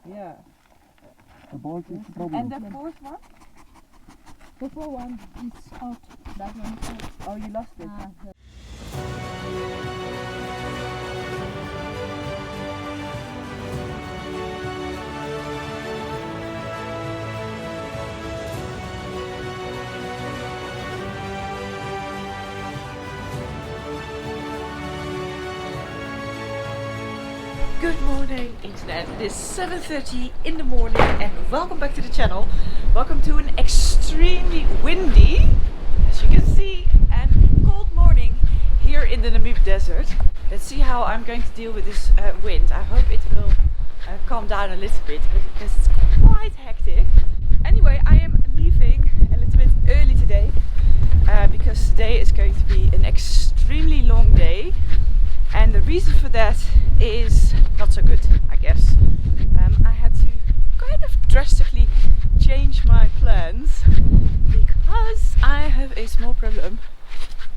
Yeah. The bolt is the problem. And the fourth one? The fourth one is out. That one is out. Oh, you lost it. Good morning internet, it is 7:30 in the morning and welcome back to the channel. Welcome to an extremely windy, as you can see, and cold morning here in the Namib desert. Let's see how I'm going to deal with this wind. I hope it will calm down a little bit because it's quite hectic. Anyway, I am leaving a little bit early today because today is going to be an extremely long day. And the reason for that is not so good, I guess. I had to kind of drastically change my plans because I have a small problem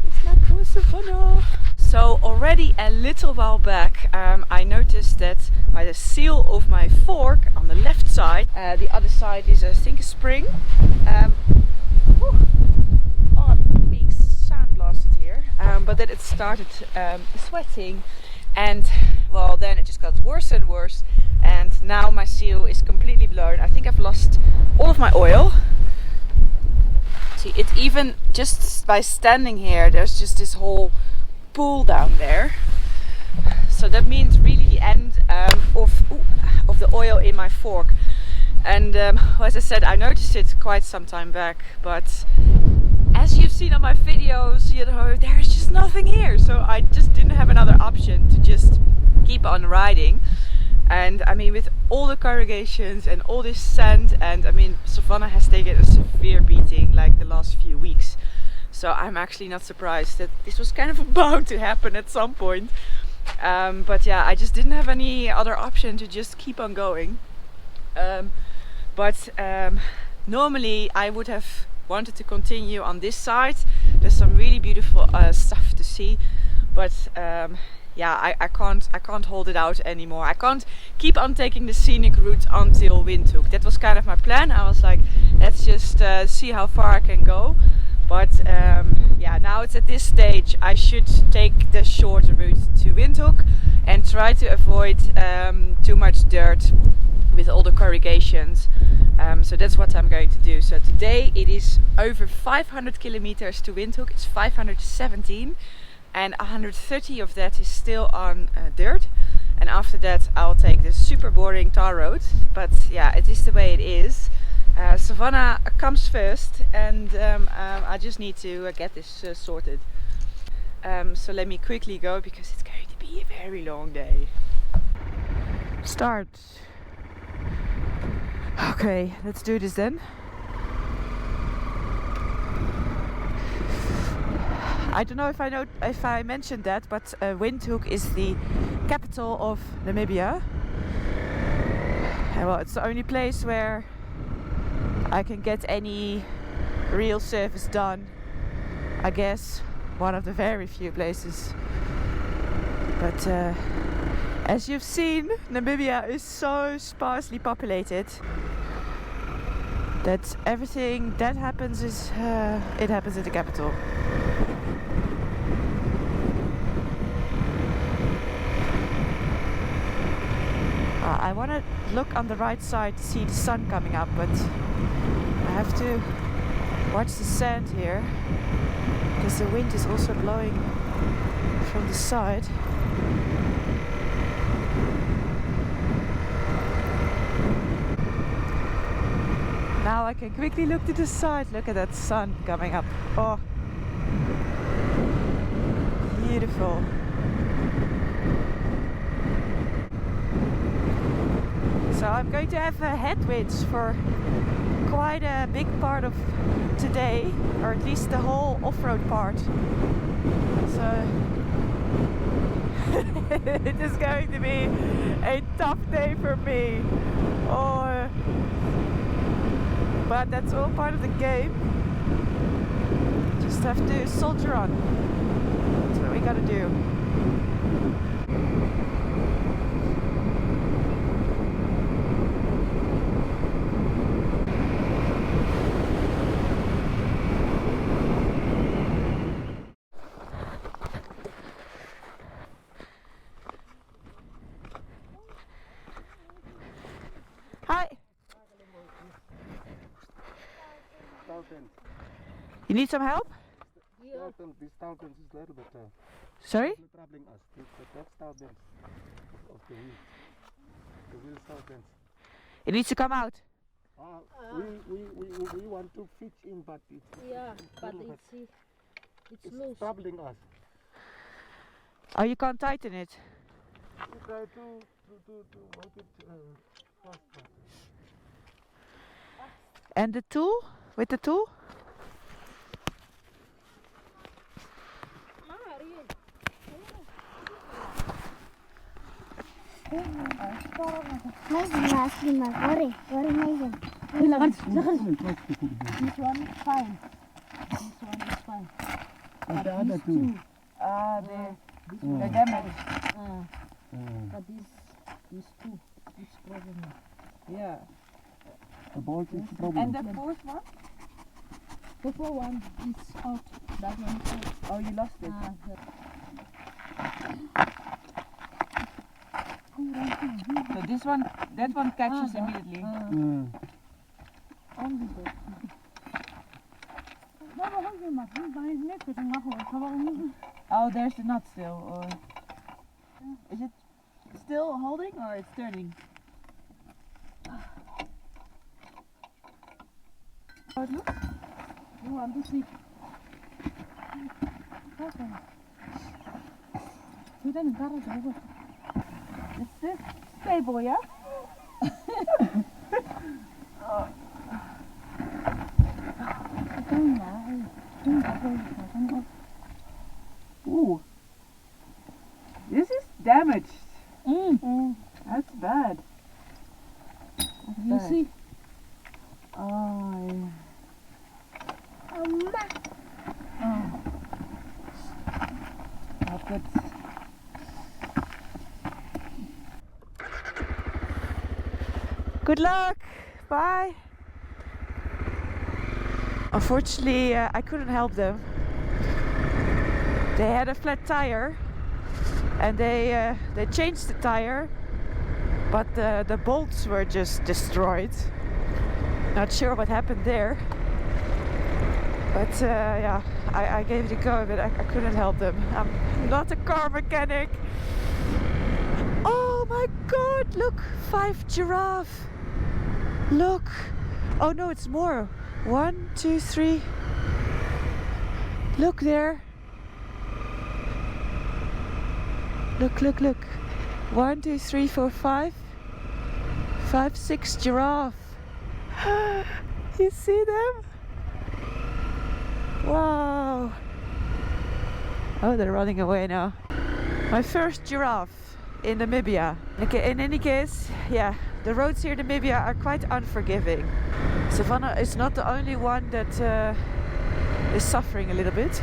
with my poor Savannah. So already a little while back I noticed that by the seal of my fork on the left side, the other side is I think a spring. Oh, I'm being sandblasted here. But then it started sweating, and well, then it just got worse and worse, and now my seal is completely blown. I think I've lost all of my oil. See, it even just by standing here, there's just this whole pool down there. So that means really the end of the oil in my fork. And well, as I said, I noticed it quite some time back, but as you've seen on my videos, you know, there's just nothing here. So I just didn't have another option to just keep on riding. And I mean, with all the corrugations and all this sand, and I mean, Savannah has taken a severe beating like the last few weeks. So I'm actually not surprised that this was kind of bound to happen at some point. But yeah, I just didn't have any other option to just keep on going. But normally I would have wanted to continue on this side. There's some really beautiful stuff to see, but yeah, I can't hold it out anymore. I can't keep on taking the scenic route until Windhoek. That was kind of my plan. I was like, let's just see how far I can go. But yeah, now it's at this stage I should take the shorter route to Windhoek and try to avoid too much dirt with all the corrugations. So that's what I'm going to do. So today it is over 500 kilometers to Windhoek. It's 517 and 130 of that is still on dirt. And after that I'll take the super boring tar road. But yeah, it is the way it is. Savannah comes first, and I just need to get this sorted. So let me quickly go because it's going to be a very long day. Start. Okay, let's do this then. I don't know if I mentioned that, but Windhoek is the capital of Namibia. And well, it's the only place where I can get any real service done. I guess one of the very few places. But as you've seen, Namibia is so sparsely populated that everything that happens is it happens in the capital. I want to look on the right side to see the sun coming up, but I have to watch the sand here because the wind is also blowing from the side. Now I can quickly look to the side. Look at that sun coming up. Oh, beautiful. So I'm going to have headwinds for quite a big part of today, or at least the whole off-road part. So it is going to be a tough day for me. Oh, but that's all part of the game. Just have to soldier on. That's what we gotta do. Hi. Staltens. You need some help? Staltens, this Staltens is a little bit Sorry? troubling us. That's Staltens of the wheel. The wheel Staltens. It needs to come out. We want to fit in, but it's but little bit- it's it's loose. troubling us. Oh, you can't tighten it. We try to work it faster. And the tool? With the tool? This one is fine. This one is fine. And the other these two. two, The damage. but these two, this problem. Yeah. The bolt is the problem. the fourth one? The fourth one is out. That one is out. Oh, you lost it. So this one, that one catches immediately. Only that. Oh, there's the nut still. Or is it still holding or it's turning? How it looks? You want to see? It's still stable, yeah? Ooh. This is damaged. That's bad. You see? Oh, yeah. Not good. Good luck. Bye. Unfortunately, I couldn't help them. They had a flat tire, and they changed the tire, but the bolts were just destroyed. Not sure what happened there. But yeah, I gave it a go, but I couldn't help them. I'm not a car mechanic. Oh my god, look, 5 giraffe. Look. Oh no, it's more. 1, 2, 3. Look there. Look, look, look. 1, 2, 3, 4, 5. 5, 6 giraffe. You see them? Wow. Oh, they're running away now. My first giraffe in Namibia. Okay, in any case, yeah, the roads here in Namibia are quite unforgiving. Savannah is not the only one that is suffering a little bit.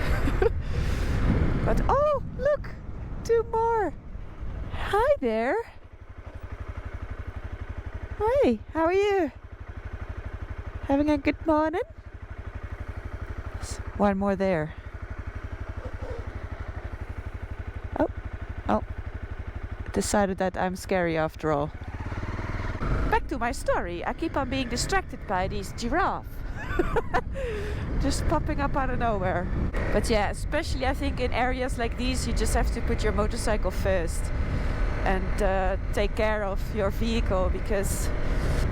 But oh, look, 2 more. Hi there. Hi, how are you? Having a good morning? One more there. Oh, decided that I'm scary after all. Back to my story. I keep on being distracted by these giraffe. Just popping up out of nowhere. But yeah, especially I think in areas like these, you just have to put your motorcycle first and take care of your vehicle, because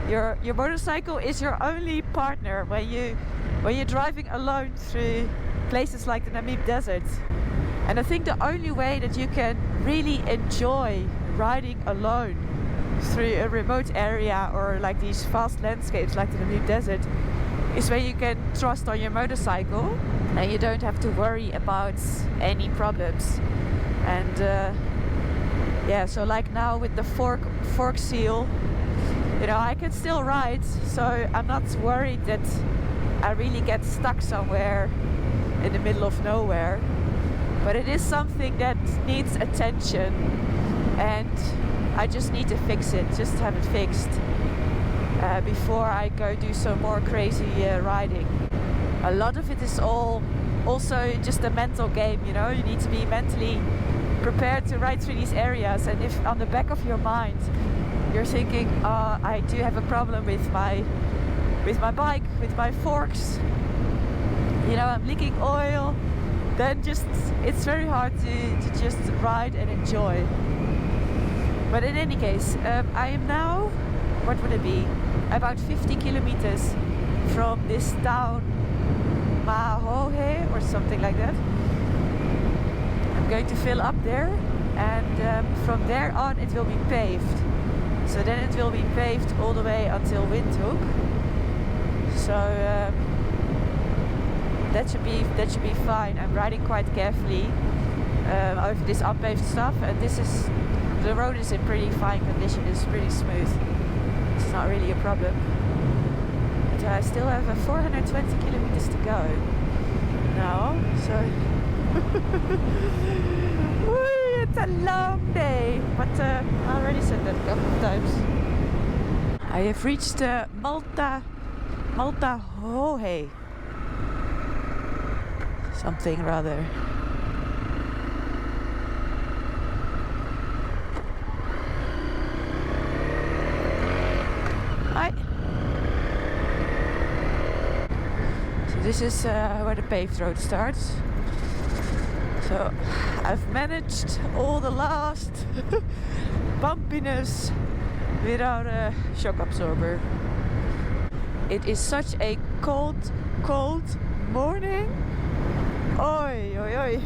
your motorcycle is your only partner when you're driving alone through places like the Namib Desert. And I think the only way that you can really enjoy riding alone through a remote area or like these vast landscapes like the Namib Desert is when you can trust on your motorcycle and you don't have to worry about any problems. And yeah, so like now with the fork seal, you know, I can still ride, so I'm not worried that I really get stuck somewhere in the middle of nowhere. But it is something that needs attention, and I just need to fix it, just have it fixed before I go do some more crazy riding. A lot of it is also just a mental game, you know. You need to be mentally prepared to ride through these areas, and if on the back of your mind you're thinking, I do have a problem with my bike, with my forks, you know, I'm leaking oil, then it's very hard to just ride and enjoy. But in any case, I am now, what would it be, about 50 kilometers from this town, Mahohe or something like that. I'm going to fill up there, and from there on it will be paved. So then it will be paved all the way until Windhoek. So that should be fine. I'm riding quite carefully over this unpaved stuff, and the road is in pretty fine condition. It's pretty smooth. It's not really a problem. But I still have 420 kilometers to go now. So it's a long day, but I already said that a couple of times. I have reached Maltahohe. Something rather. Hi. So this is where the paved road starts. So I've managed all the last bumpiness without a shock absorber. It is such a cold morning. Oi, oi, oi.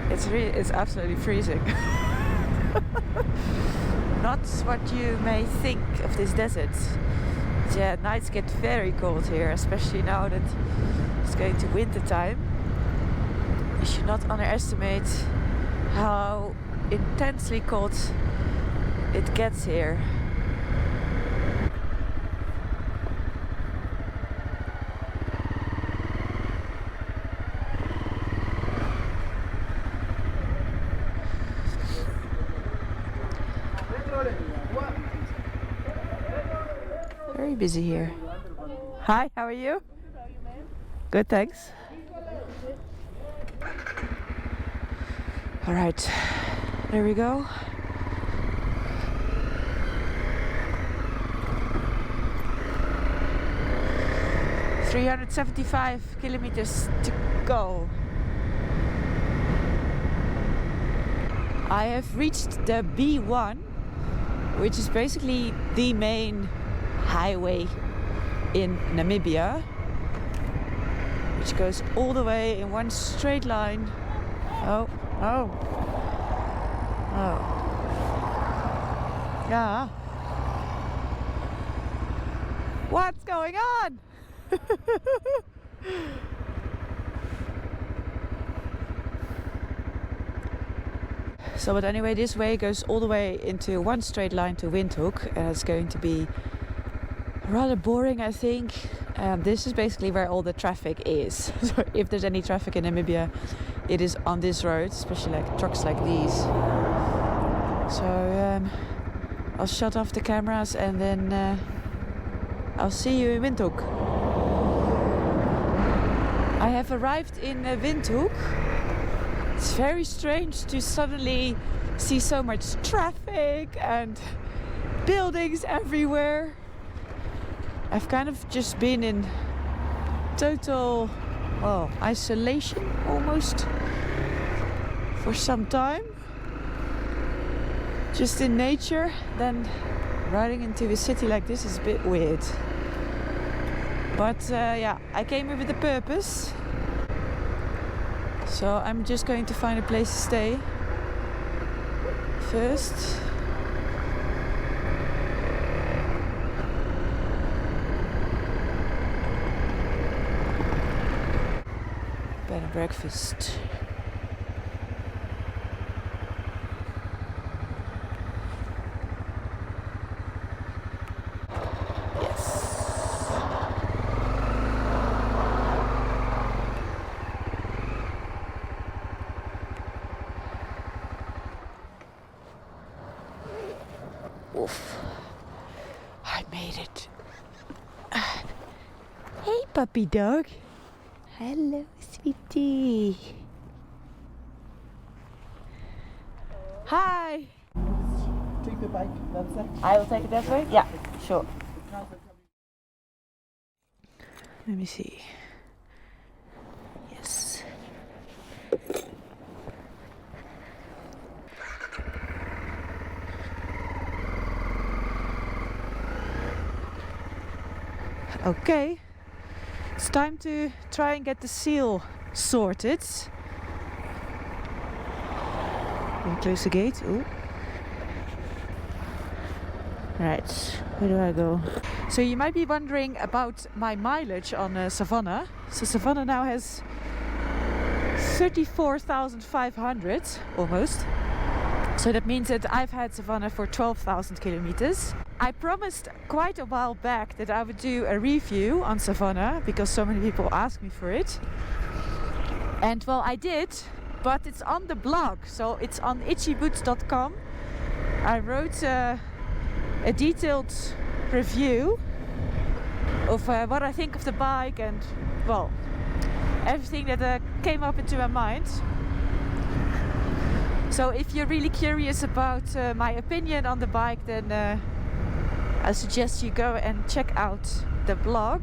It's absolutely freezing. Not what you may think of this desert. But yeah, nights get very cold here, especially now that it's going to winter time. You should not underestimate how intensely cold it gets here. Very busy here. Hi, how are you? Good, thanks. All right, there we go. "375 kilometers to go." I have reached the B1, which is basically the main highway in Namibia, which goes all the way in one straight line. Oh. Yeah. What's going on? So, but anyway, this way goes all the way into one straight line to Windhoek, and it's going to be rather boring, I think. This is basically where all the traffic is. So if there's any traffic in Namibia, it is on this road, especially like trucks like these. So I'll shut off the cameras, and then I'll see you in Windhoek. I have arrived in Windhoek. It's very strange to suddenly see so much traffic and buildings everywhere. I've kind of just been in total, isolation almost for some time. Just in nature. Then riding into a city like this is a bit weird. But yeah, I came here with a purpose. So I'm just going to find a place to stay first. Bed and breakfast. Oof. I made it. Hey, puppy dog. Hello, sweetie. Hi. Take keep your bike that side. I will take it that way? Yeah, sure. Let me see. Yes. Okay. It's time to try and get the seal sorted. Let me close the gate. Ooh. Right, where do I go? So you might be wondering about my mileage on Savannah. So Savannah now has 34,500 almost. So that means that I've had Savannah for 12,000 kilometers. I promised quite a while back that I would do a review on Savannah because so many people asked me for it. And well, I did, but it's on the blog. So it's on itchyboots.com. I wrote a detailed review of what I think of the bike and, well, everything that came up into my mind. So if you're really curious about my opinion on the bike, then I suggest you go and check out the blog.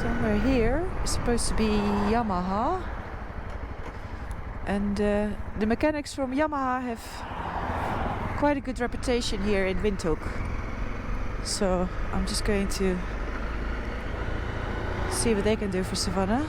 Somewhere here is supposed to be Yamaha, and the mechanics from Yamaha have quite a good reputation here in Windhoek. So I'm just going to see what they can do for Savannah.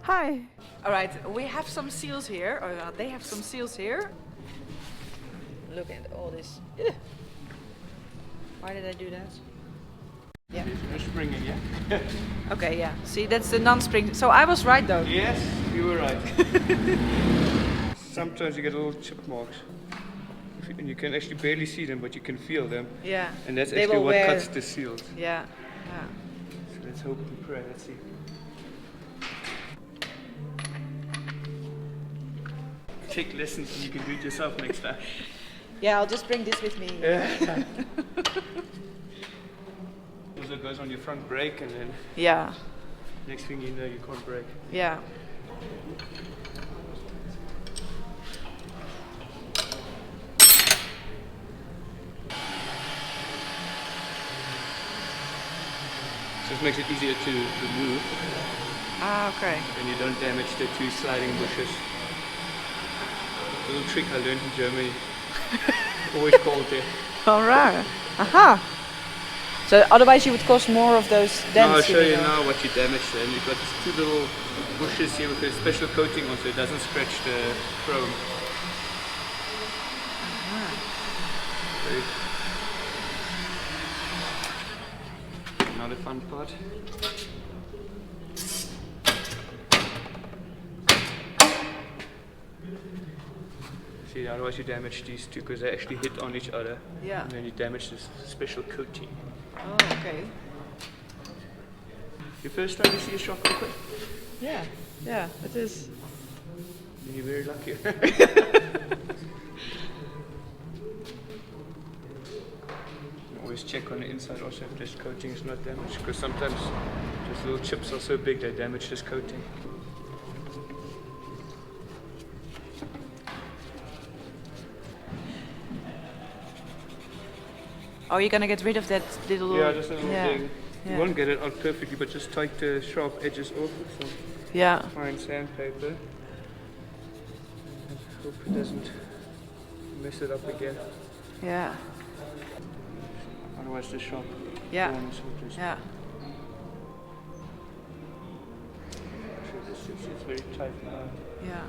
Hi. All right, we have some seals here, or they have some seals here. Look at all this. Ugh. Why did I do that? Yeah. No springing, yeah? Okay, yeah. See, that's the non-spring. So I was right though. Yes, you were right. Sometimes you get little chip marks. And you can actually barely see them, but you can feel them. Yeah. And that's They actually will what wear- cuts the seals. Yeah. Yeah. So let's hope and pray. Let's see. Take lessons and you can do it yourself next time. Yeah, I'll just bring this with me. Yeah. Also goes on your front brake, and then Yeah. next thing you know, you can't brake. Yeah. Just makes it easier to remove, Ah, okay. and you don't damage the two sliding bushes. A little trick I learned in Germany. Always called there. All right. Aha. So otherwise you would cause more of those dents. Now I'll show you know. now what you damaged then. You've got these two little bushes here with a special coating on so it doesn't scratch the chrome. Very- Now the fun part. See, otherwise you damage these two because they actually hit on each other. Yeah. And then you damage this special coating. Oh, okay. Your first time you see a shop open? Yeah. Yeah, it is. Then you're very lucky. Always check on the inside also if this coating is not damaged, because sometimes just little chips are so big they damage this coating. Oh, you're gonna get rid of that little. Yeah, just a little yeah. thing. Yeah. You won't get it out perfectly, but just take the sharp edges off with some Yeah. fine sandpaper. And hope it doesn't mess it up again. Yeah. Otherwise the sharp Yeah. corners will just... Yeah. Actually, it's very tight now. Yeah.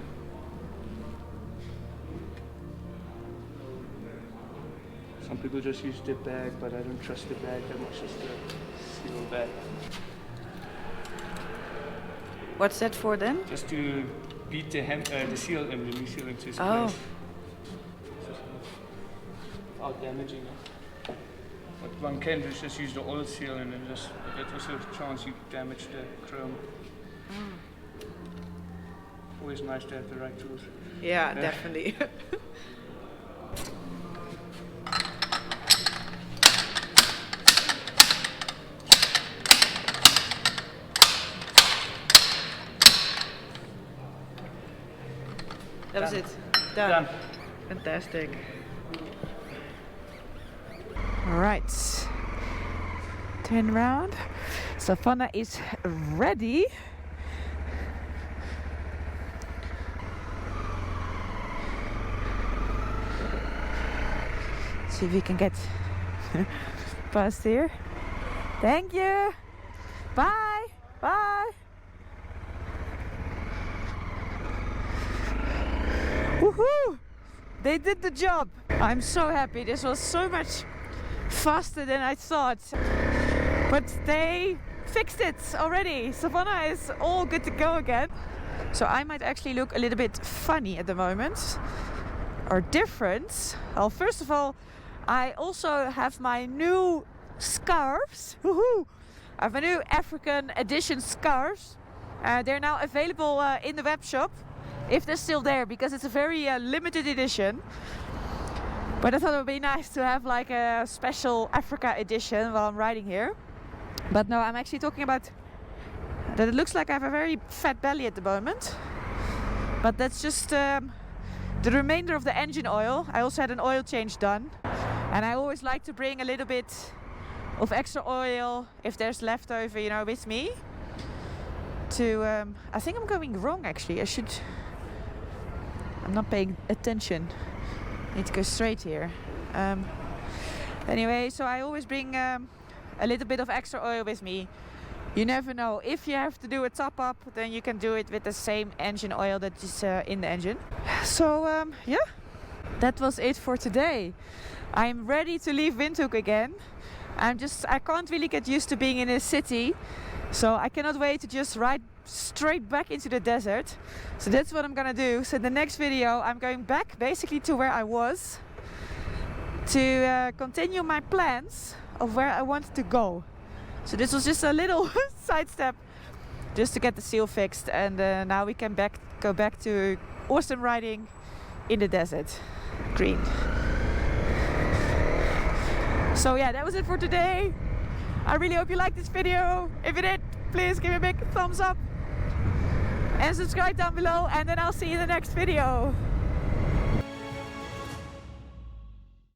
Some people just use the bag, but I don't trust the bag that much, just the seal bag. What's that for then? Just to beat the seal and the new seal into its Oh. place. without damaging it. What one can do is just use the oil seal and then just, there's also a chance you damage the chrome. Always nice to have the right tools. Yeah, definitely. That was it. Done. Fantastic. Alright. Turn around. Savannah is ready. See if we can get past here. Thank you. Bye. Bye. Woohoo! They did the job. I'm so happy. This was so much faster than I thought. But they fixed it already. Savannah is all good to go again. So I might actually look a little bit funny at the moment. Or different. Well, first of all, I also have my new scarves. Woohoo! I have a new African edition scarves. They're now available in the web shop. If they're still there, because it's a very limited edition. But I thought it would be nice to have like a special Africa edition while I'm riding here. But no, I'm actually talking about that it looks like I have a very fat belly at the moment. But that's just the remainder of the engine oil. I also had an oil change done. And I always like to bring a little bit of extra oil, if there's leftover, you know, with me. To, I think I'm going wrong actually. I'm not paying attention. I need to go straight here. Anyway, so I always bring a little bit of extra oil with me. You never know. If you have to do a top up, then you can do it with the same engine oil that is in the engine. So yeah, that was it for today. I'm ready to leave Windhoek again. I can't really get used to being in a city. So I cannot wait to just ride straight back into the desert. So that's what I'm gonna do. So in the next video I'm going back basically to where I was to continue my plans of where I wanted to go. So this was just a little sidestep just to get the seal fixed, and now we can go back to awesome riding in the desert. Green. So yeah, that was it for today. I really hope you liked this video. If you did, please give me a big thumbs up and subscribe down below, and then I'll see you in the next video.